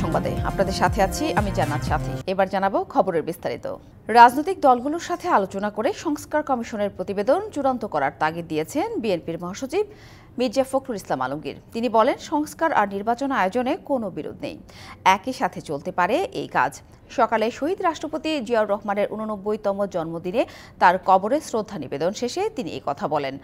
সংবাদে আপনাদের সাথে আছি আমি জান্নাত সাথী। এবার জানাবো খবরের বিস্তারিত। রাজনৈতিক দলগুলোর সাথে আলোচনা করে সংস্কার কমিশনের প্রতিবেদন চূড়ান্ত করার তাগিদ দিয়েছেন বিএনপির মহাসচিব মির্জা ফখরুল ইসলাম আলমগীর। তিনি বলেন, সংস্কার আর নির্বাচন আয়োজনে কোনো বিরোধ নেই, একই সাথে চলতে পারে এই কাজ। সকালে শহীদ রাষ্ট্রপতি জিয়াউর রহমানের 89তম জন্মদিনে তার কবরে শ্রদ্ধা নিবেদন শেষে তিনি এই কথা বলেন।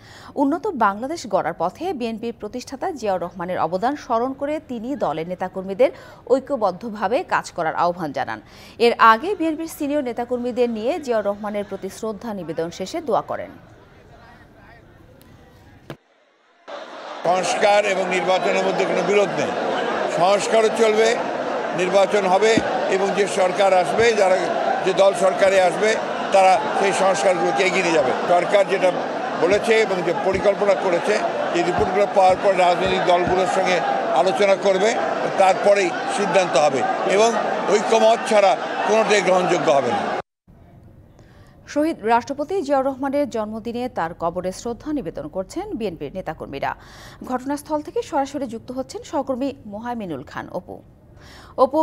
উন্নত বাংলাদেশ গড়ার পথে বিএনপির প্রতিষ্ঠাতা জিয়াউর রহমানের অবদান স্মরণ করে তিনি দলের নেতাকর্মীদের ঐক্যবদ্ধভাবে কাজ করার আহ্বান জানান। এর আগে বিএনপির সিনিয়র নেতাকর্মীদের নিয়ে জিয়াউর রহমানের প্রতি শ্রদ্ধা নিবেদন শেষে দোয়া করেন। সংস্কার এবং নির্বাচনের মধ্যে কোনো বিরোধ নেই, সংস্কারও চলবে, নির্বাচন হবে এবং যে সরকার আসবে, যারা যে দল সরকারে আসবে তারা সেই সংস্কারগুলোকে এগিয়ে নিয়ে যাবে। সরকার যেটা বলেছে এবং যে পরিকল্পনা করেছে, এই রিপোর্টগুলো পাওয়ার পর রাজনৈতিক দলগুলোর সঙ্গে আলোচনা করবে, তারপরেই সিদ্ধান্ত হবে এবং ঐক্যমত ছাড়া কোনোটাই গ্রহণযোগ্য হবে না। শহীদ রাষ্ট্রপতি জিয়াউর রহমানের জন্মদিনে তার কবরে শ্রদ্ধা নিবেদন করছেন বিএনপির নেতাকর্মীরা। ঘটনাস্থল থেকে সরাসরি যুক্ত হচ্ছেন সহকর্মী মোহাইমিনুল খান অপু।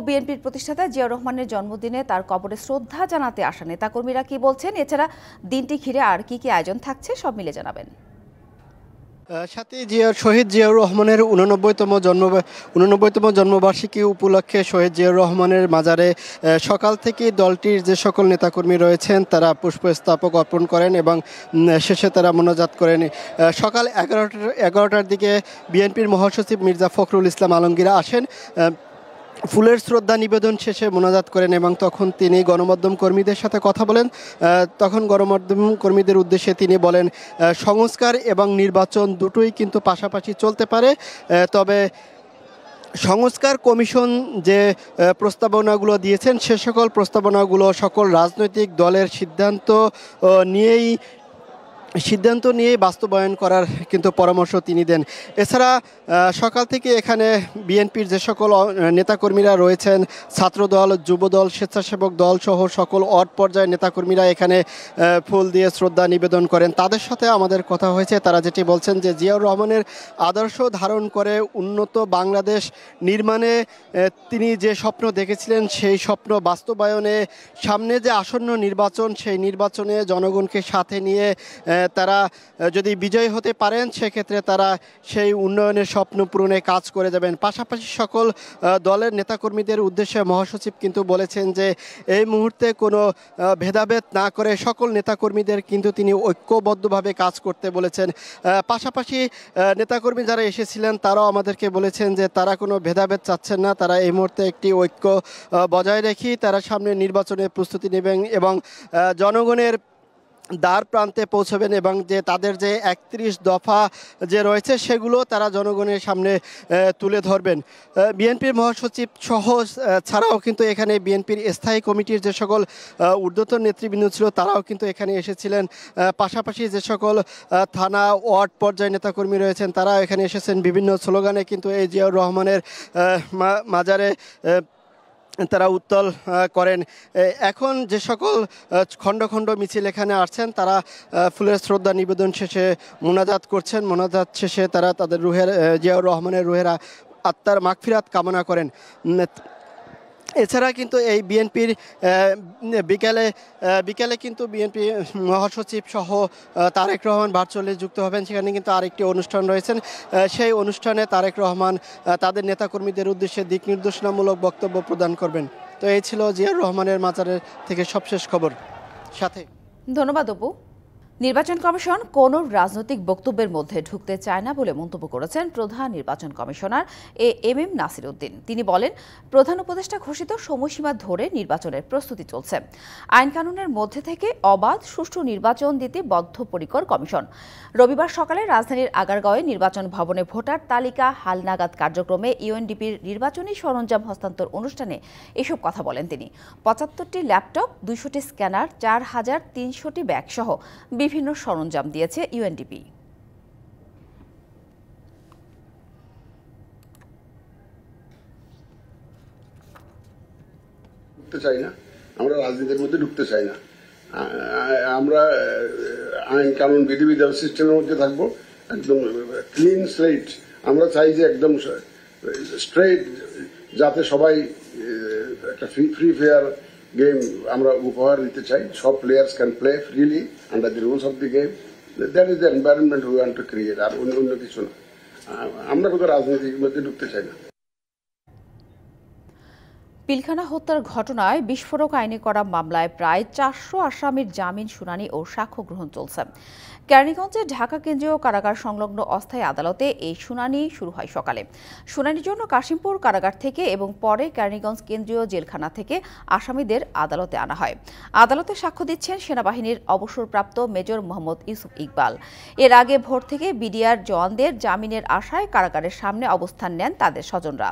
বিএনপির প্রতিষ্ঠাতা জিয়াউর রহমানের জন্মদিনে তার কবরে শ্রদ্ধা জানাতে আসা নেতাকর্মীরা কি বলছেন, এছাড়া দিনটি ঘিরে আর কি কি আয়োজন থাকছে সব মিলে জানাবেন। সাথে শহীদ জিয়াউর রহমানের 89তম জন্মবার্ষিকী উপলক্ষে শহীদ জিয়াউর রহমানের মাজারে সকাল থেকে দলটির যে সকল নেতাকর্মী রয়েছেন তারা পুষ্পস্তবক অর্পণ করেন এবং শেষে তারা মোনাজাত করেন। সকাল 11টার দিকে বিএনপির মহাসচিব মির্জা ফখরুল ইসলাম আলমগীর আসেন, ফুলের শ্রদ্ধা নিবেদন শেষে মোনাজাত করেন এবং তখন তিনি গণমাধ্যম কর্মীদের সাথে কথা বলেন। তখন গণমাধ্যম কর্মীদের উদ্দেশ্যে তিনি বলেন, সংস্কার এবং নির্বাচন দুটোই কিন্তু পাশাপাশি চলতে পারে, তবে সংস্কার কমিশন যে প্রস্তাবনাগুলো দিয়েছেন সে সকল প্রস্তাবনাগুলো সকল রাজনৈতিক দলের সিদ্ধান্ত নিয়েই বাস্তবায়ন করার কিন্তু পরামর্শ তিনি দেন। এছাড়া সকাল থেকে এখানে বিএনপির যে সকল নেতাকর্মীরা রয়েছেন, ছাত্রদল, যুবদল, স্বেচ্ছাসেবক দল সহ সকল ওয়ার্ড পর্যায়ের নেতাকর্মীরা এখানে ফুল দিয়ে শ্রদ্ধা নিবেদন করেন। তাদের সাথে আমাদের কথা হয়েছে, তারা যেটি বলছেন যে জিয়াউর রহমানের আদর্শ ধারণ করে উন্নত বাংলাদেশ নির্মাণে তিনি যে স্বপ্ন দেখেছিলেন সেই স্বপ্ন বাস্তবায়নে সামনে যে আসন্ন নির্বাচন, সেই নির্বাচনে জনগণকে সাথে নিয়ে তারা যদি বিজয়ী হতে পারেন সেক্ষেত্রে তারা সেই উন্নয়নের স্বপ্ন পূরণে কাজ করে যাবেন। পাশাপাশি সকল দলের নেতাকর্মীদের উদ্দেশ্যে মহাসচিব কিন্তু বলেছেন যে এই মুহূর্তে কোনো ভেদাভেদ না করে সকল নেতাকর্মীদের কিন্তু তিনি ঐক্যবদ্ধভাবে কাজ করতে বলেছেন। পাশাপাশি নেতাকর্মী যারা এসেছিলেন তারাও আমাদেরকে বলেছেন যে তারা কোনো ভেদাভেদ চাচ্ছেন না, তারা এই মুহূর্তে একটি ঐক্য বজায় রেখেই তারা সামনে নির্বাচনের প্রস্তুতি নেবেন এবং জনগণের দ্বার প্রান্তে পৌঁছবেন এবং যে তাদের যে 31 দফা যে রয়েছে সেগুলো তারা জনগণের সামনে তুলে ধরবেন। বিএনপির মহাসচিব সহ ছাড়াও কিন্তু এখানে বিএনপির স্থায়ী কমিটির যে সকল ঊর্ধ্বতন নেতৃবৃন্দ ছিল তারাও কিন্তু এখানে এসেছিলেন। পাশাপাশি যে সকল থানা ওয়ার্ড পর্যায়ে নেতাকর্মী রয়েছেন তারাও এখানে এসেছেন। বিভিন্ন স্লোগানে কিন্তু এই জিয়াউর রহমানের মাজারে তারা উত্তল করেন। এখন যে সকল খণ্ড খণ্ড মিছিল এখানে আসছেন তারা ফুলের শ্রদ্ধা নিবেদন শেষে মোনাজাত করছেন। মোনাজাত শেষে তারা তাদের জিয়াউর রহমানের রুহের আত্মার মাগফিরাত কামনা করেন। এছাড়া কিন্তু এই বিএনপির বিকেলে কিন্তু বিএনপি মহাসচিব সহ তারেক রহমান ভার্চুয়ালি যুক্ত হবেন। সেখানে কিন্তু আরেকটি অনুষ্ঠান রয়েছেন, সেই অনুষ্ঠানে তারেক রহমান তাদের নেতাকর্মীদের উদ্দেশ্যে দিক নির্দেশনামূলক বক্তব্য প্রদান করবেন। তো এই ছিল জিয়াউর রহমানের মাজারের থেকে সবশেষ খবর। সাথে ধন্যবাদ অপু। নির্বাচন কমিশন কোনো রাজনৈতিক বক্তব্যের মধ্যে ঢুকতে চায় না বলে মন্তব্য করেছেন প্রধান নির্বাচন কমিশনার এম নাসির উদ্দিন। তিনি বলেন, প্রধান উপদেষ্টা ঘোষিত সময়সীমা ধরে নির্বাচনের প্রস্তুতি চলছে। আইন কানুনের মধ্যে থেকে অবাধ সুষ্ঠু নির্বাচন দিতে বদ্ধপরিকর কমিশন। রবিবার সকালে রাজধানীর আগারগাঁওয়ে নির্বাচন ভবনে ভোটার তালিকা হালনাগাদ কার্যক্রমে ইউএনডিপির নির্বাচনী সরঞ্জাম হস্তান্তর অনুষ্ঠানে এসব কথা বলেন তিনি। ৭৫টি ল্যাপটপ, ২০০টি স্ক্যানার, ৪,৩০০টি ব্যাগ সহ বিভিন্ন সরঞ্জাম দিয়েছে ইউএনডিপি। চাই না, আমরা রাজনীতির মধ্যে ঢুকতে চাই না। আমরা আইন কানুন বিধিবিধান সিস্টেমের মধ্যে থাকবো, একদম ক্লিন স্লেট। আমরা চাই যে একদম স্ট্রেট যাতে সবাই একটা ফ্রি ফেয়ার গেম আমরা উপহার দিতে চাই। সব players can play freely under the rules of the game. That is the environment we want to create. আর অন্য কিছু না। আমরা কোথাও রাজনীতির মধ্যে ঢুকতে চাই না। পিলখানা হত্যার ঘটনায় বিস্ফোরক আইনে করা মামলায় প্রায় 400 আসামির জামিন শুনানি ও সাক্ষ্য গ্রহণ চলছে। কেরানীগঞ্জে ঢাকা কেন্দ্রীয় কারাগার সংলগ্ন অস্থায়ী আদালতে এই শুনানি শুরু হয় সকালে। শুনানির জন্য কাশিমপুর কারাগার থেকে এবং পরে কেরানীগঞ্জ কেন্দ্রীয় জেলখানা থেকে আসামিদের আদালতে আনা হয়। আদালতে সাক্ষ্য দিচ্ছেন সেনাবাহিনীর অবসরপ্রাপ্ত মেজর মোহাম্মদ ইউসুফ ইকবাল। এর আগে ভোর থেকে বিডিআর জওয়ানদের জামিনের আশায় কারাগারের সামনে অবস্থান নেন তাদের স্বজনরা।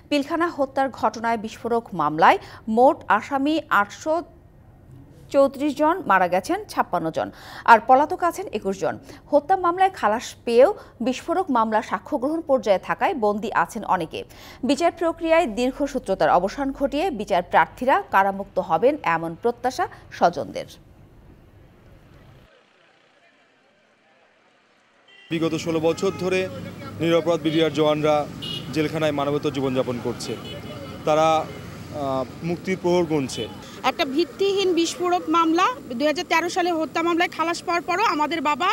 পিলখানা হত্যার ঘটনায় বিস্ফোরক মামলায় মোট আসামি 834 জন, মারা গেছেন 56 জন, আর পলাতক আছেন 21 জন। হত্যা মামলায় খালাস পেয়েও বিস্ফোরক মামলা সাক্ষ্য গ্রহণ পর্যায়ে থাকায় বন্দী আছেন অনেকে। বিচার প্রক্রিয়ায় দীর্ঘসূত্রতার অবসান ঘটিয়ে বিচার প্রার্থীরা কারামুক্ত হবেন এমন প্রত্যাশা স্বজনদের। বিগত 16 বছর ধরে নিরপরাধ বিডিআর জওয়ানরা জেলখানায় মানবত জীবনযাপন করছে। তারা মুক্তির প্রহর গুনছে। একটা ভিত্তিহীন বিস্ফোরক মামলা 2013 সালে হত্যা মামলায় খালাস পাওয়ার পরও আমাদের বাবা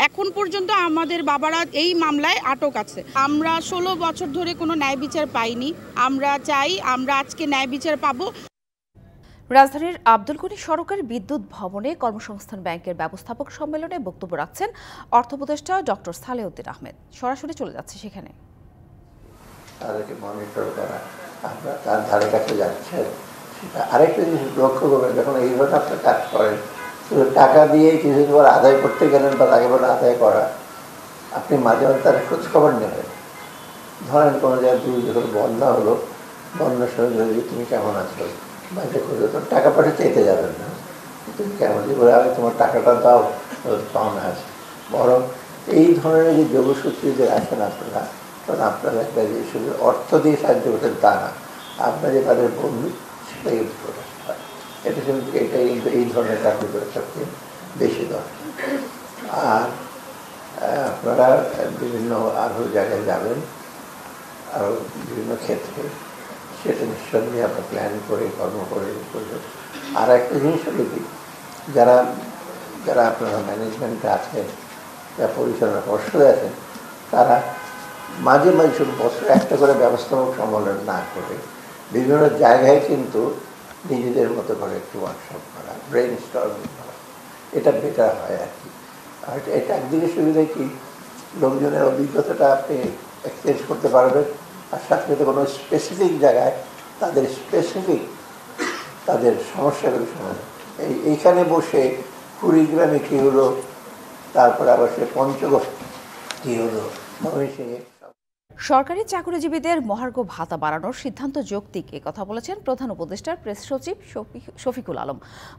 এখন পর্যন্ত আমাদের বাবারা এই মামলায় আটক আছে। আমরা 16 বছর ধরে কোনো ন্যায় বিচার পাইনি। আমরা চাই আমরা আজকে ন্যায় বিচার পাবো। রাজধানীর আব্দুল গনি সড়কের বিদ্যুৎ ভবনে কর্মসংস্থান ব্যাংকের ব্যবস্থাপক সম্মেলনে বক্তব্য রাখছেন অর্থ উপদেষ্টা ডক্টর সালেউদ্দিন আহমেদ। সরাসরি চলে যাচ্ছে সেখানে। তাদেরকে মনিটর করা, আপনার তার ধারে কাছে যাচ্ছেন, সেটা আরেকটা জিনিস লক্ষ্য করবেন। যখন এইভাবে আপনার কাজ করেন, শুধু টাকা দিয়ে কিছুদিন পর আদায় করতে গেলেন বা তাকে বলে আদায় করা, আপনি মাঝে মাঝে তার খোঁজখবর নেবেন। ধরেন কোনো জায়গায় যখন বন্যা হলো, বন্যার সময় যদি তুমি কেমন আছো, বাড়িতে খোঁজো, তো টাকা পয়সা চাইতে যাবেন না, তুমি কেমন বলে আমি তোমার টাকাটা দাও, পাওনা আছে। বরং এই ধরনের যে যোগসূত্রে যে আসেন আপনারা, তখন আপনারা একটা যে শুধু অর্থ দিয়ে সাহায্য করতেন তা না, আপনার যে তাদের বন্ধু সেটাই প্রকাশ হয়। এটা কিন্তু এটাই কিন্তু এই ধরনের চাকরি করে সবচেয়ে বেশি দরকার। আর আপনারা বিভিন্ন আরও জায়গায় যাবেন, আরও বিভিন্ন ক্ষেত্রে, সেটা নিঃসন্দেহে আপনার প্ল্যান করে কর্ম করে করবেন। আর একটা জিনিস হলো কি, যারা যারা আপনারা ম্যানেজমেন্টে আছেন, যারা পরিচালনা পর্ষদে আছেন, তারা মাঝে মাঝে শুধু বছর একটা করে ব্যবস্থাপক সম্মেলন না করে বিভিন্ন জায়গায় কিন্তু নিজেদের মতো করে একটু ওয়ার্কশপ করা, ব্রেন স্টর্মিং করা, এটা বেটার হয় আর কি। আর এটা একদিকে সুবিধা কি, লোকজনের অভিজ্ঞতাটা আপনি এক্সচেঞ্জ করতে পারবেন, আর সাথে সাথে কোনো স্পেসিফিক জায়গায় তাদের স্পেসিফিক তাদের সমস্যাগুলি সমাধান। এইখানে বসে কুড়িগ্রামে কী হলো, তারপরে আবার সে পঞ্চগড় কী হলো, ময়মনসিংহে। সরকারি চাকরিজীবীদের মহার্ঘ ভাতা বাড়ানোর সিদ্ধান্ত যৌক্তিক, কথা বলেছেন প্রধান উপদেষ্টার প্রেস সচিব শফিকুল আলম।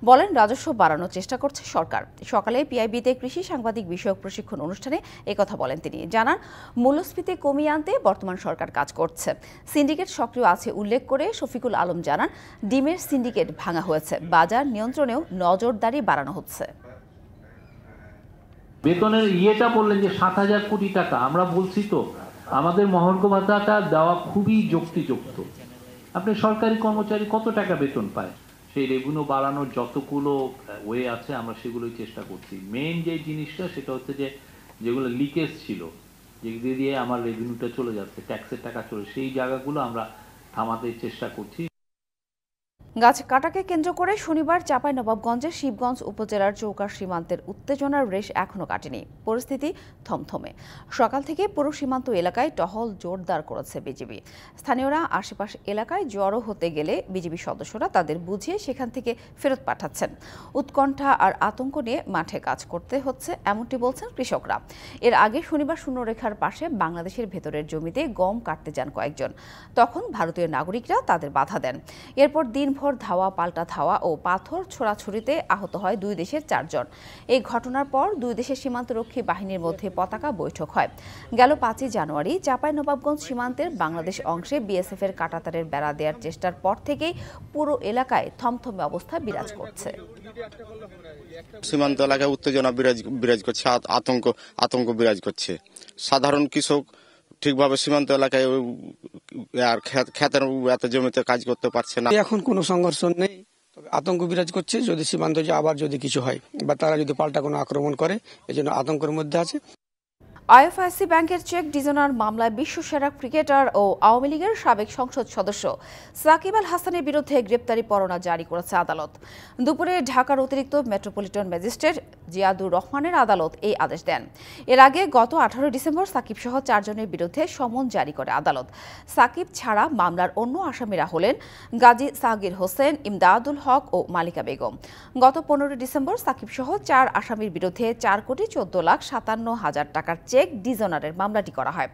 বলেন, রাজস্ব বাড়ানোর চেষ্টা করছে সরকার। সকালে পিআইবিতে কৃষি সাংবাদিক বিষয়ক প্রশিক্ষণ অনুষ্ঠানে কথা বলেন তিনি। জানান, মূল্যস্ফীতি কমিয়ে আনতে বর্তমান সরকার কাজ করছে। সিন্ডিকেট সক্রিয় আছে উল্লেখ করে শফিকুল আলম জানান, ডিমের সিন্ডিকেট ভাঙা হয়েছে, বাজার নিয়ন্ত্রণেও নজরদারি বাড়ানো হচ্ছে। বেতনের ইয়েটা বললেন যে 7,000 কোটি টাকা, আমরা বলছি তো আমাদের মহার্ঘ ভাতাটা দেওয়া খুবই যুক্তিযুক্ত। আপনি সরকারি কর্মচারী কত টাকা বেতন পায়, সেই রেভিনিউ বাড়ানোর যতগুলো ওয়ে আছে আমরা সেগুলোই চেষ্টা করছি। মেইন যে জিনিসটা সেটা হচ্ছে যে যেগুলো লিকেজ ছিল, যেগুলো দিয়ে আমার রেভিনিউটা চলে যাচ্ছে, ট্যাক্সের টাকা চলে, সেই জায়গাগুলো আমরা থামাতে চেষ্টা করছি। গাছ কাটাকে কেন্দ্র করে শনিবার চাঁপাইনবাবগঞ্জের শিবগঞ্জ উপজেলার চৌকার সীমান্তের উত্তেজনার রেশ এখনো কাটেনি। পরিস্থিতি থমথমে। সকাল থেকে পুরো সীমান্ত এলাকায় টহল জোরদার করেছে বিজিবি। স্থানীয়রা আশেপাশ এলাকায় জড়ো হতে গেলে বিজিবি সদস্যরা তাদের বুঝিয়ে সেখান থেকে ফেরত পাঠাচ্ছেন। উৎকণ্ঠা আর আতঙ্ক নিয়ে মাঠে কাজ করতে হচ্ছে, এমনটি বলছেন কৃষকরা। এর আগে শনিবার শূন্যরেখার পাশে বাংলাদেশের ভেতরের জমিতে গম কাটতে যান কয়েকজন। তখন ভারতীয় নাগরিকরা তাদের বাধা দেন। এরপর দিনভর ধাওয়া পাল্টা ধাওয়া ও পাথর ছোড়াছুড়িতে আহত হয় দুই দেশের 4 জন। এই ঘটনার পর দুই দেশের সীমান্তরক্ষী বাহিনীর মধ্যে পতাকা বৈঠক হয়। গেল 5 জানুয়ারি চাঁপাইনবাবগঞ্জ সীমান্তের বাংলাদেশ অংশে বিএসএফ এর কাঁটাতারের বেড়া দেওয়ার চেষ্টার পর থেকেই পুরো এলাকায় থমথমে অবস্থা বিরাজ করছে। সীমান্ত এলাকায় উত্তেজনা বিরাজ করছে, আতঙ্ক বিরাজ করছে। সাধারণ কৃষক ঠিকভাবে সীমান্ত এলাকায় আর খেতের এত জমিতে কাজ করতে পারছে না। এখন কোনো সংঘর্ষ নেই, তবে আতঙ্ক বিরাজ করছে যদি সীমান্ত আবার যদি কিছু হয় বা তারা যদি পাল্টা কোনো আক্রমণ করে, এজন্য আতঙ্কের মধ্যে আছে। আইএফআইসি ব্যাংকের চেক ডিজনার মামলায় বিশ্বসেরা ক্রিকেটার ও আওয়ামী লীগের সাবেক সংসদ সদস্য সাকিব আল হাসানের বিরুদ্ধে গ্রেপ্তারি পরোয়ানা জারি করেছে আদালত। দুপুরে ঢাকার অতিরিক্ত মেট্রোপলিটন ম্যাজিস্ট্রেট জিয়াদুর রহমানের আদালত এই আদেশ দেন। এর আগে গত 18 ডিসেম্বর সাকিব সহ 4 জনের বিরুদ্ধে সমন জারি করে আদালত। সাকিব ছাড়া মামলার অন্য আসামিরা হলেন গাজী সাগির হোসেন, ইমদাদুল হক ও মালিকা বেগম। গত 15 ডিসেম্বর সাকিব সহ 4 আসামির বিরুদ্ধে 4,14,57,000 টাকার চেক ডিজনারের মামলাটি করা হয়।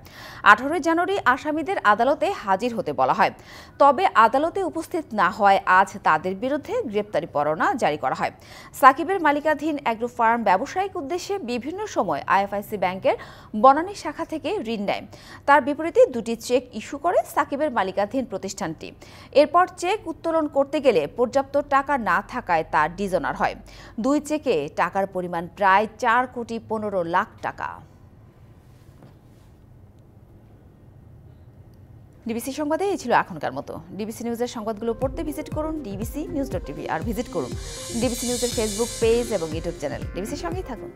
18 জানুয়ারি আসামিদের আদালতে হাজির হতে বলা হয়, তবে আদালতে উপস্থিত না হওয়ায় আজ তাদের বিরুদ্ধে গ্রেপ্তারি পরোয়ানা জারি করা হয়। সাকিবের মালিকাধীন অ্যাগ্রো ফার্ম ব্যবসায়িক উদ্দেশ্যে বিভিন্ন সময় আইএফআইসি ব্যাংকের বনানী শাখা থেকে ঋণ নেয়। তার বিপরীতে 2টি চেক ইস্যু করে সাকিবের মালিকাধীন প্রতিষ্ঠানটি। এরপর চেক উত্তোলন করতে গেলে পর্যাপ্ত টাকা না থাকায় তা ডিজনার হয়। 2 চেকে টাকার পরিমাণ প্রায় 4,15,00,000 টাকা। ডিবিসি সংবাদে এই ছিল এখনকার মতো। ডিবিসি নিউজের সংবাদগুলো পড়তে ভিজিট করুন dbcnews.tv আর ভিজিট করুন ডিবিসি নিউজের ফেসবুক পেজ এবং ইউটিউব চ্যানেল। ডিবিসির সঙ্গেই থাকুন।